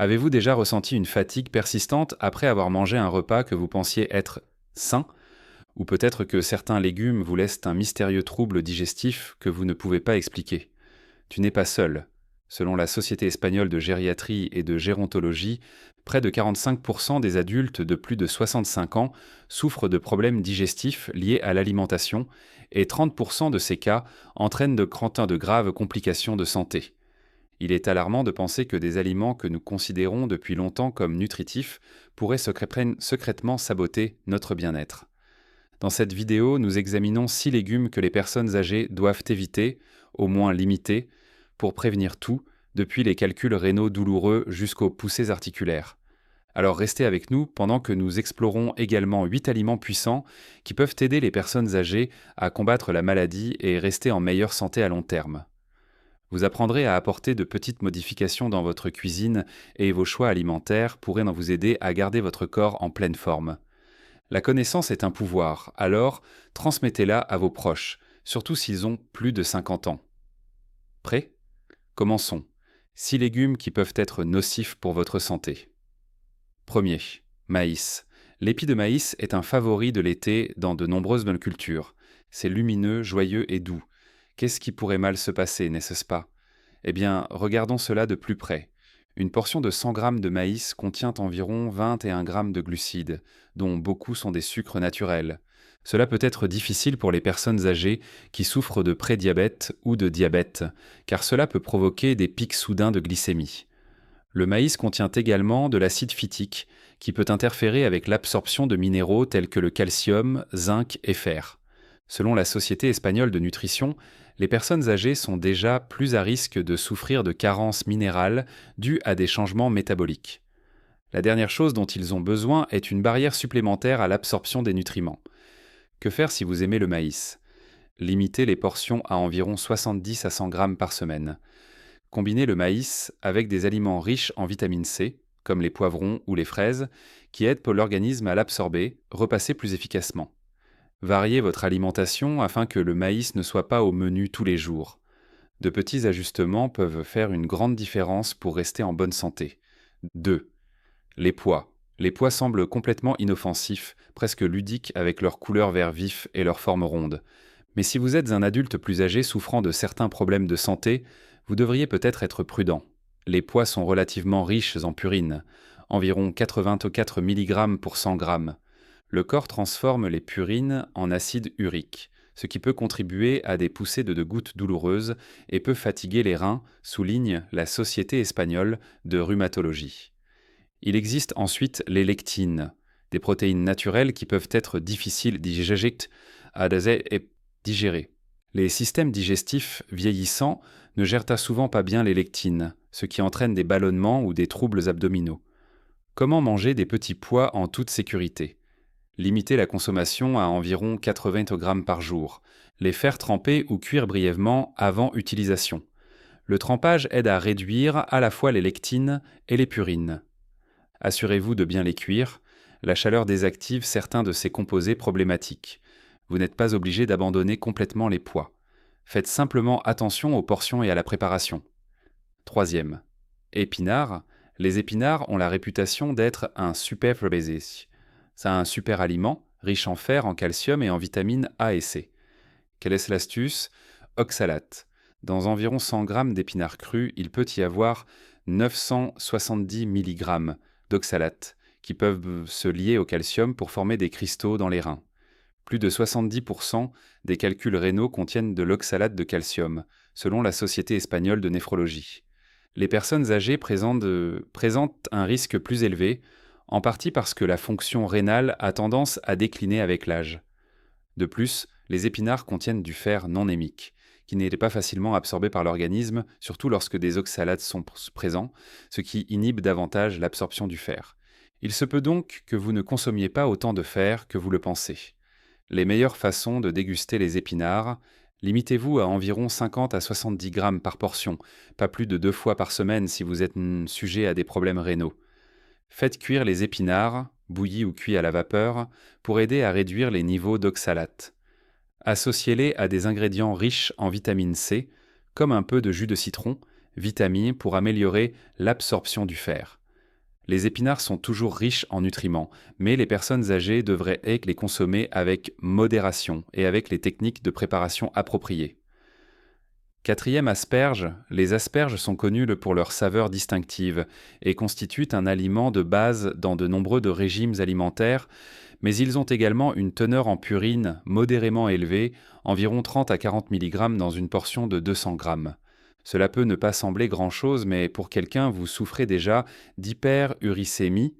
Avez-vous déjà ressenti une fatigue persistante après avoir mangé un repas que vous pensiez être sain? Ou peut-être que certains légumes vous laissent un mystérieux trouble digestif que vous ne pouvez pas expliquer? Tu n'es pas seul. Selon la Société espagnole de gériatrie et de gérontologie, près de 45% des adultes de plus de 65 ans souffrent de problèmes digestifs liés à l'alimentation et 30% de ces cas entraînent de graves complications de santé. Il est alarmant de penser que des aliments que nous considérons depuis longtemps comme nutritifs pourraient secrètement saboter notre bien-être. Dans cette vidéo, nous examinons 6 légumes que les personnes âgées doivent éviter, au moins limiter, pour prévenir tout, depuis les calculs rénaux douloureux jusqu'aux poussées articulaires. Alors restez avec nous pendant que nous explorons également 8 aliments puissants qui peuvent aider les personnes âgées à combattre la maladie et rester en meilleure santé à long terme. Vous apprendrez à apporter de petites modifications dans votre cuisine et vos choix alimentaires pourraient vous aider à garder votre corps en pleine forme. La connaissance est un pouvoir, alors transmettez-la à vos proches, surtout s'ils ont plus de 50 ans. Prêt? Commençons. 6 légumes qui peuvent être nocifs pour votre santé. Premier, maïs. L'épi de maïs est un favori de l'été dans de nombreuses monocultures. C'est lumineux, joyeux et doux. Qu'est-ce qui pourrait mal se passer, n'est-ce pas? Eh bien, regardons cela de plus près. Une portion de 100 g de maïs contient environ 21 g de glucides, dont beaucoup sont des sucres naturels. Cela peut être difficile pour les personnes âgées qui souffrent de prédiabète ou de diabète, car cela peut provoquer des pics soudains de glycémie. Le maïs contient également de l'acide phytique, qui peut interférer avec l'absorption de minéraux tels que le calcium, zinc et fer. Selon la Société espagnole de nutrition, les personnes âgées sont déjà plus à risque de souffrir de carences minérales dues à des changements métaboliques. La dernière chose dont ils ont besoin est une barrière supplémentaire à l'absorption des nutriments. Que faire si vous aimez le maïs? Limitez les portions à environ 70 à 100 g par semaine. Combinez le maïs avec des aliments riches en vitamine C, comme les poivrons ou les fraises, qui aident pour l'organisme à l'absorber, repasser plus efficacement. Variez votre alimentation afin que le maïs ne soit pas au menu tous les jours. De petits ajustements peuvent faire une grande différence pour rester en bonne santé. 2. Les pois. Les pois semblent complètement inoffensifs, presque ludiques avec leur couleur vert vif et leur forme ronde. Mais si vous êtes un adulte plus âgé souffrant de certains problèmes de santé, vous devriez peut-être être prudent. Les pois sont relativement riches en purine, environ 84 mg pour 100 g. Le corps transforme les purines en acide urique, ce qui peut contribuer à des poussées de gouttes douloureuses et peut fatiguer les reins, souligne la Société espagnole de rhumatologie. Il existe ensuite les lectines, des protéines naturelles qui peuvent être difficiles à digérer. Les systèmes digestifs vieillissants ne gèrent souvent pas bien les lectines, ce qui entraîne des ballonnements ou des troubles abdominaux. Comment manger des petits pois en toute sécurité? Limitez la consommation à environ 80 g par jour. Les faire tremper ou cuire brièvement avant utilisation. Le trempage aide à réduire à la fois les lectines et les purines. Assurez-vous de bien les cuire. La chaleur désactive certains de ces composés problématiques. Vous n'êtes pas obligé d'abandonner complètement les pois. Faites simplement attention aux portions et à la préparation. Troisième, épinards. Les épinards ont la réputation d'être un super basique. C'est un super aliment, riche en fer, en calcium et en vitamines A et C. Quelle est l'astuce? Oxalate. Dans environ 100 g d'épinards crus, il peut y avoir 970 mg d'oxalate, qui peuvent se lier au calcium pour former des cristaux dans les reins. Plus de 70% des calculs rénaux contiennent de l'oxalate de calcium, selon la Société espagnole de néphrologie. Les personnes âgées présentent un risque plus élevé, en partie parce que la fonction rénale a tendance à décliner avec l'âge. De plus, les épinards contiennent du fer non hémique, qui n'est pas facilement absorbé par l'organisme, surtout lorsque des oxalates sont présents, ce qui inhibe davantage l'absorption du fer. Il se peut donc que vous ne consommiez pas autant de fer que vous le pensez. Les meilleures façons de déguster les épinards: limitez-vous à environ 50 à 70 g par portion, pas plus de 2 fois par semaine si vous êtes sujet à des problèmes rénaux. Faites cuire les épinards, bouillis ou cuits à la vapeur, pour aider à réduire les niveaux d'oxalate. Associez-les à des ingrédients riches en vitamine C, comme un peu de jus de citron, vitamine pour améliorer l'absorption du fer. Les épinards sont toujours riches en nutriments, mais les personnes âgées devraient les consommer avec modération et avec les techniques de préparation appropriées. Quatrième asperge, les asperges sont connues pour leur saveur distinctive et constituent un aliment de base dans de nombreux régimes alimentaires, mais ils ont également une teneur en purine modérément élevée, environ 30 à 40 mg dans une portion de 200 grammes. Cela peut ne pas sembler grand-chose, mais pour quelqu'un, vous souffrez déjà d'hyperuricémie,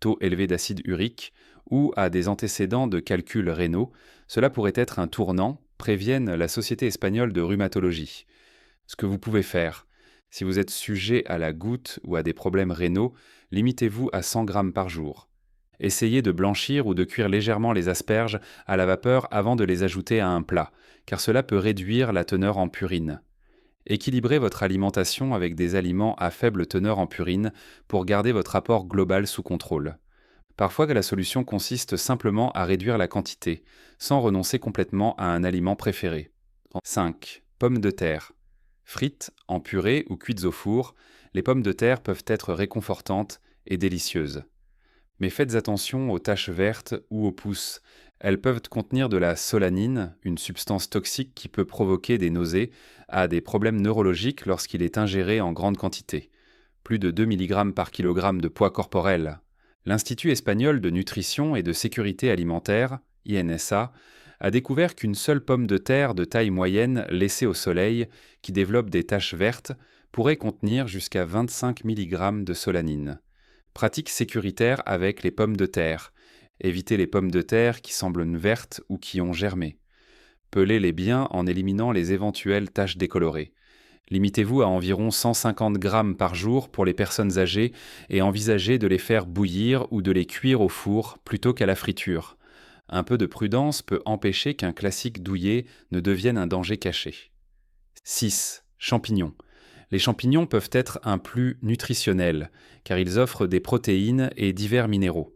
taux élevé d'acide urique, ou à des antécédents de calculs rénaux, cela pourrait être un tournant, préviennent la Société espagnole de rhumatologie. Ce que vous pouvez faire, si vous êtes sujet à la goutte ou à des problèmes rénaux, limitez-vous à 100 grammes par jour. Essayez de blanchir ou de cuire légèrement les asperges à la vapeur avant de les ajouter à un plat, car cela peut réduire la teneur en purine. Équilibrez votre alimentation avec des aliments à faible teneur en purine pour garder votre apport global sous contrôle. Parfois, la solution consiste simplement à réduire la quantité, sans renoncer complètement à un aliment préféré. 5. Pommes de terre. Frites, en purée ou cuites au four, les pommes de terre peuvent être réconfortantes et délicieuses. Mais faites attention aux taches vertes ou aux pousses. Elles peuvent contenir de la solanine, une substance toxique qui peut provoquer des nausées, à des problèmes neurologiques lorsqu'il est ingéré en grande quantité. Plus de 2 mg par kg de poids corporel. L'Institut espagnol de nutrition et de sécurité alimentaire, INSA, a découvert qu'une seule pomme de terre de taille moyenne laissée au soleil, qui développe des taches vertes, pourrait contenir jusqu'à 25 mg de solanine. Pratique sécuritaire avec les pommes de terre. Évitez les pommes de terre qui semblent vertes ou qui ont germé. Pelez-les bien en éliminant les éventuelles taches décolorées. Limitez-vous à environ 150 grammes par jour pour les personnes âgées et envisagez de les faire bouillir ou de les cuire au four plutôt qu'à la friture. Un peu de prudence peut empêcher qu'un classique douillet ne devienne un danger caché. 6. Champignons. Les champignons peuvent être un plus nutritionnel, car ils offrent des protéines et divers minéraux.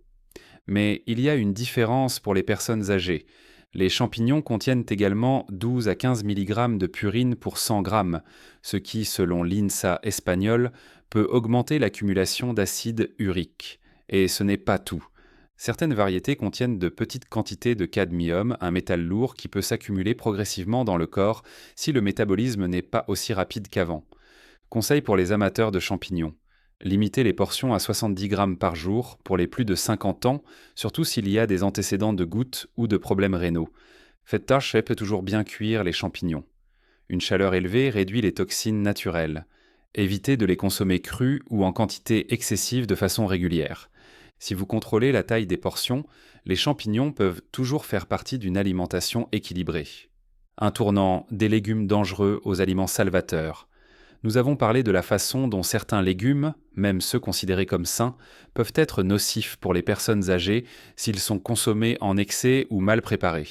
Mais il y a une différence pour les personnes âgées. Les champignons contiennent également 12 à 15 mg de purine pour 100 grammes, ce qui, selon l'INSA espagnol, peut augmenter l'accumulation d'acide urique. Et ce n'est pas tout. Certaines variétés contiennent de petites quantités de cadmium, un métal lourd qui peut s'accumuler progressivement dans le corps si le métabolisme n'est pas aussi rapide qu'avant. Conseil pour les amateurs de champignons. Limitez les portions à 70 grammes par jour pour les plus de 50 ans, surtout s'il y a des antécédents de gouttes ou de problèmes rénaux. Faites tâche et peut toujours bien cuire les champignons. Une chaleur élevée réduit les toxines naturelles. Évitez de les consommer crus ou en quantité excessive de façon régulière. Si vous contrôlez la taille des portions, les champignons peuvent toujours faire partie d'une alimentation équilibrée. Un tournant des légumes dangereux aux aliments salvateurs. Nous avons parlé de la façon dont certains légumes, même ceux considérés comme sains, peuvent être nocifs pour les personnes âgées s'ils sont consommés en excès ou mal préparés.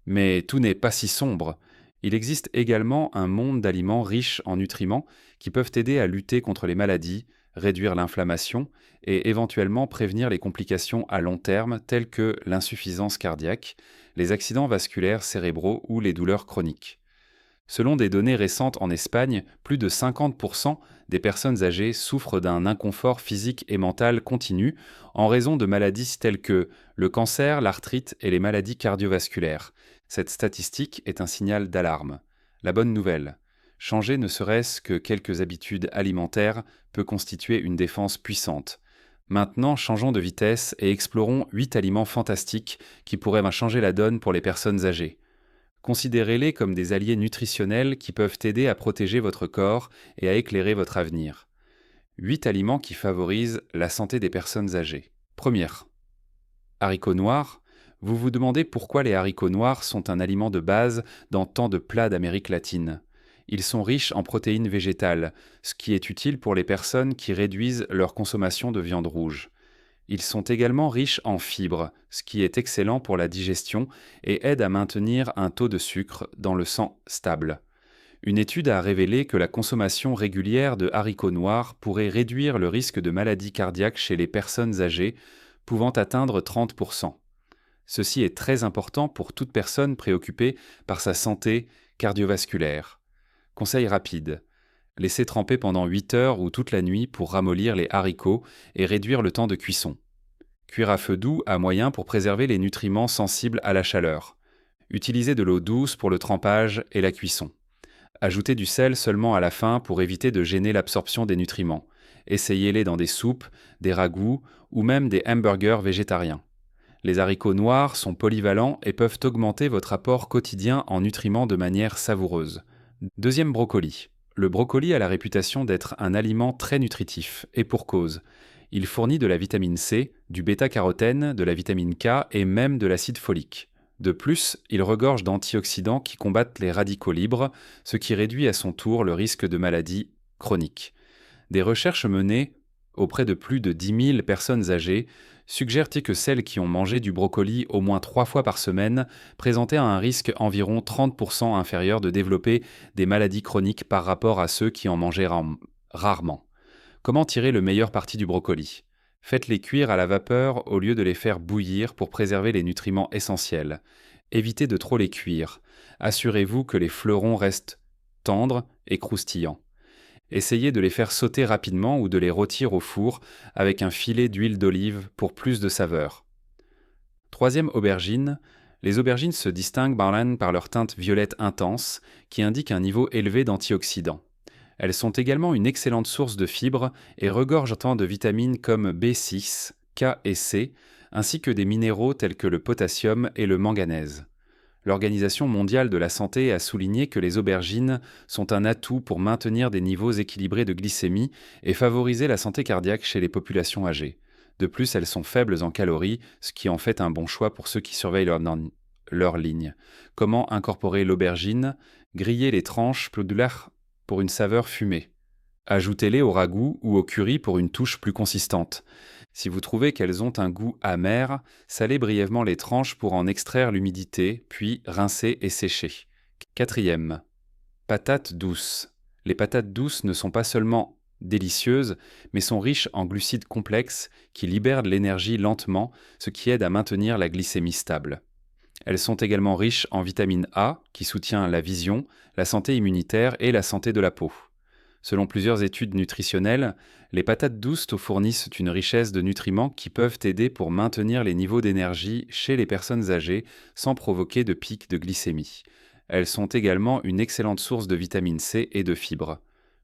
Mais tout n'est pas si sombre. Il existe également un monde d'aliments riches en nutriments qui peuvent aider à lutter contre les maladies, réduire l'inflammation et éventuellement prévenir les complications à long terme telles que l'insuffisance cardiaque, les accidents vasculaires cérébraux ou les douleurs chroniques. Selon des données récentes en Espagne, plus de 50% des personnes âgées souffrent d'un inconfort physique et mental continu en raison de maladies telles que le cancer, l'arthrite et les maladies cardiovasculaires. Cette statistique est un signal d'alarme. La bonne nouvelle, changer ne serait-ce que quelques habitudes alimentaires peut constituer une défense puissante. Maintenant, changeons de vitesse et explorons 8 aliments fantastiques qui pourraient changer la donne pour les personnes âgées. Considérez-les comme des alliés nutritionnels qui peuvent aider à protéger votre corps et à éclairer votre avenir. 8 aliments qui favorisent la santé des personnes âgées. Première. Haricots noirs. Vous vous demandez pourquoi les haricots noirs sont un aliment de base dans tant de plats d'Amérique latine. Ils sont riches en protéines végétales, ce qui est utile pour les personnes qui réduisent leur consommation de viande rouge. Ils sont également riches en fibres, ce qui est excellent pour la digestion et aide à maintenir un taux de sucre dans le sang stable. Une étude a révélé que la consommation régulière de haricots noirs pourrait réduire le risque de maladies cardiaques chez les personnes âgées, pouvant atteindre 30%. Ceci est très important pour toute personne préoccupée par sa santé cardiovasculaire. Conseil rapide. Laissez tremper pendant 8 heures ou toute la nuit pour ramollir les haricots et réduire le temps de cuisson. Cuire à feu doux à moyen pour préserver les nutriments sensibles à la chaleur. Utilisez de l'eau douce pour le trempage et la cuisson. Ajoutez du sel seulement à la fin pour éviter de gêner l'absorption des nutriments. Essayez-les dans des soupes, des ragoûts ou même des hamburgers végétariens. Les haricots noirs sont polyvalents et peuvent augmenter votre apport quotidien en nutriments de manière savoureuse. Deuxième brocoli. Le brocoli a la réputation d'être un aliment très nutritif, et pour cause. Il fournit de la vitamine C, du bêta-carotène, de la vitamine K et même de l'acide folique. De plus, il regorge d'antioxydants qui combattent les radicaux libres, ce qui réduit à son tour le risque de maladies chroniques. Des recherches menées auprès de plus de 10 000 personnes âgées suggèrent que celles qui ont mangé du brocoli au moins 3 fois par semaine présentaient un risque environ 30% inférieur de développer des maladies chroniques par rapport à ceux qui en mangeaient rarement. Comment tirer le meilleur parti du brocoli ? Faites-les cuire à la vapeur au lieu de les faire bouillir pour préserver les nutriments essentiels. Évitez de trop les cuire. Assurez-vous que les fleurons restent tendres et croustillants. Essayez de les faire sauter rapidement ou de les rôtir au four avec un filet d'huile d'olive pour plus de saveur. Troisième aubergine. Les aubergines se distinguent par leur teinte violette intense qui indique un niveau élevé d'antioxydants. Elles sont également une excellente source de fibres et regorgent tant de vitamines comme B6, K et C, ainsi que des minéraux tels que le potassium et le manganèse. L'Organisation mondiale de la santé a souligné que les aubergines sont un atout pour maintenir des niveaux équilibrés de glycémie et favoriser la santé cardiaque chez les populations âgées. De plus, elles sont faibles en calories, ce qui en fait un bon choix pour ceux qui surveillent leur ligne. Comment incorporer l'aubergine ? Grillez les tranches pour une saveur fumée. Ajoutez-les au ragoût ou au curry pour une touche plus consistante. Si vous trouvez qu'elles ont un goût amer, salez brièvement les tranches pour en extraire l'humidité, puis rincez et séchez. Quatrième, patates douces. Les patates douces ne sont pas seulement délicieuses, mais sont riches en glucides complexes qui libèrent de l'énergie lentement, ce qui aide à maintenir la glycémie stable. Elles sont également riches en vitamine A, qui soutient la vision, la santé immunitaire et la santé de la peau. Selon plusieurs études nutritionnelles, les patates douces fournissent une richesse de nutriments qui peuvent aider pour maintenir les niveaux d'énergie chez les personnes âgées sans provoquer de pic de glycémie. Elles sont également une excellente source de vitamine C et de fibres.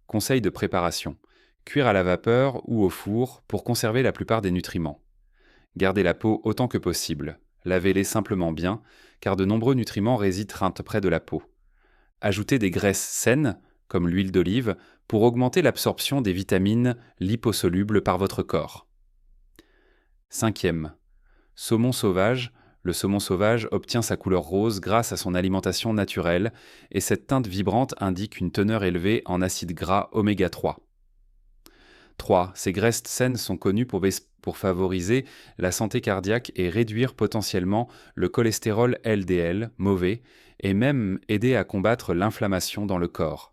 Conseil de préparation. Cuire à la vapeur ou au four pour conserver la plupart des nutriments. Gardez la peau autant que possible. Lavez-les simplement bien, car de nombreux nutriments résident près de la peau. Ajoutez des graisses saines, comme l'huile d'olive, pour augmenter l'absorption des vitamines liposolubles par votre corps. Cinquième, saumon sauvage. Le saumon sauvage obtient sa couleur rose grâce à son alimentation naturelle et cette teinte vibrante indique une teneur élevée en acides gras oméga 3. 3. Ces graisses saines sont connues pour favoriser la santé cardiaque et réduire potentiellement le cholestérol LDL mauvais et même aider à combattre l'inflammation dans le corps.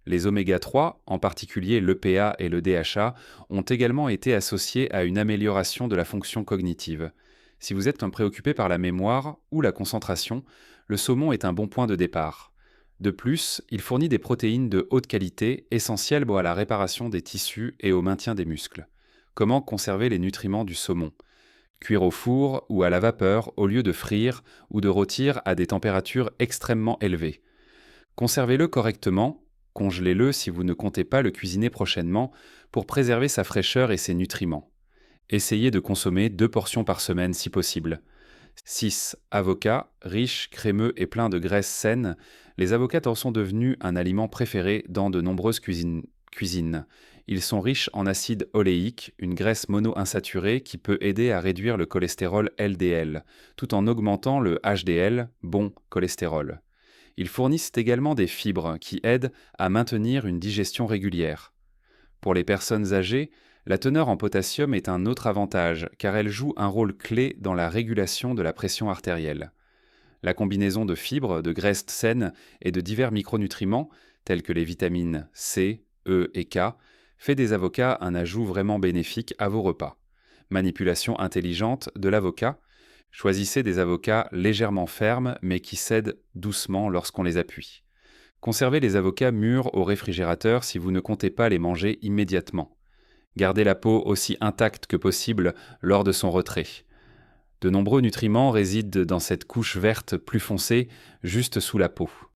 Les oméga 3, en particulier l'EPA et le DHA, ont également été associés à une amélioration de la fonction cognitive. Si vous êtes préoccupé par la mémoire ou la concentration, le saumon est un bon point de départ. De plus, il fournit des protéines de haute qualité, essentielles à la réparation des tissus et au maintien des muscles. Comment conserver les nutriments du saumon ? Cuire au four ou à la vapeur au lieu de frire ou de rôtir à des températures extrêmement élevées. Conservez-le correctement. Congelez-le si vous ne comptez pas le cuisiner prochainement pour préserver sa fraîcheur et ses nutriments. Essayez de consommer 2 portions par semaine si possible. 6. Avocats, riches, crémeux et pleins de graisses saines. Les avocats sont devenus un aliment préféré dans de nombreuses cuisines. Ils sont riches en acide oléique, une graisse monoinsaturée qui peut aider à réduire le cholestérol LDL, tout en augmentant le HDL, bon cholestérol. Ils fournissent également des fibres qui aident à maintenir une digestion régulière. Pour les personnes âgées, la teneur en potassium est un autre avantage car elle joue un rôle clé dans la régulation de la pression artérielle. La combinaison de fibres, de graisses saines et de divers micronutriments, tels que les vitamines C, E et K, fait des avocats un ajout vraiment bénéfique à vos repas. Manipulation intelligente de l'avocat. Choisissez des avocats légèrement fermes mais qui cèdent doucement lorsqu'on les appuie. Conservez les avocats mûrs au réfrigérateur si vous ne comptez pas les manger immédiatement. Gardez la peau aussi intacte que possible lors de son retrait. De nombreux nutriments résident dans cette couche verte plus foncée, juste sous la peau.